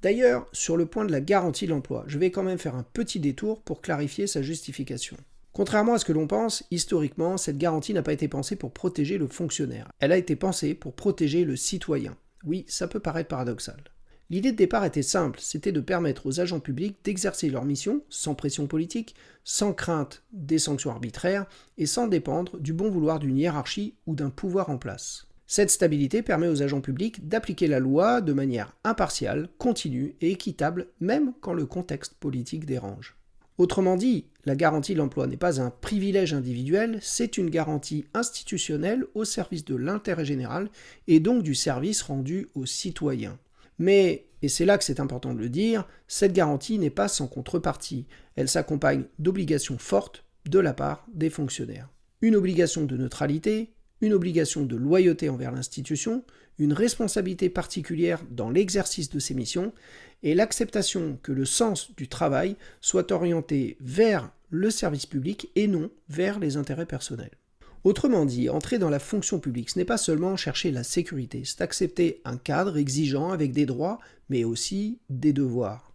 D'ailleurs, sur le point de la garantie de l'emploi, je vais quand même faire un petit détour pour clarifier sa justification. Contrairement à ce que l'on pense, historiquement, cette garantie n'a pas été pensée pour protéger le fonctionnaire. Elle a été pensée pour protéger le citoyen. Oui, ça peut paraître paradoxal. L'idée de départ était simple, c'était de permettre aux agents publics d'exercer leur mission sans pression politique, sans crainte des sanctions arbitraires et sans dépendre du bon vouloir d'une hiérarchie ou d'un pouvoir en place. Cette stabilité permet aux agents publics d'appliquer la loi de manière impartiale, continue et équitable, même quand le contexte politique dérange. Autrement dit, la garantie de l'emploi n'est pas un privilège individuel, c'est une garantie institutionnelle au service de l'intérêt général et donc du service rendu aux citoyens. Mais, et c'est là que c'est important de le dire, cette garantie n'est pas sans contrepartie. Elle s'accompagne d'obligations fortes de la part des fonctionnaires. Une obligation de neutralité, une obligation de loyauté envers l'institution, une responsabilité particulière dans l'exercice de ses missions, et l'acceptation que le sens du travail soit orienté vers le service public et non vers les intérêts personnels. Autrement dit, entrer dans la fonction publique, ce n'est pas seulement chercher la sécurité, c'est accepter un cadre exigeant avec des droits, mais aussi des devoirs.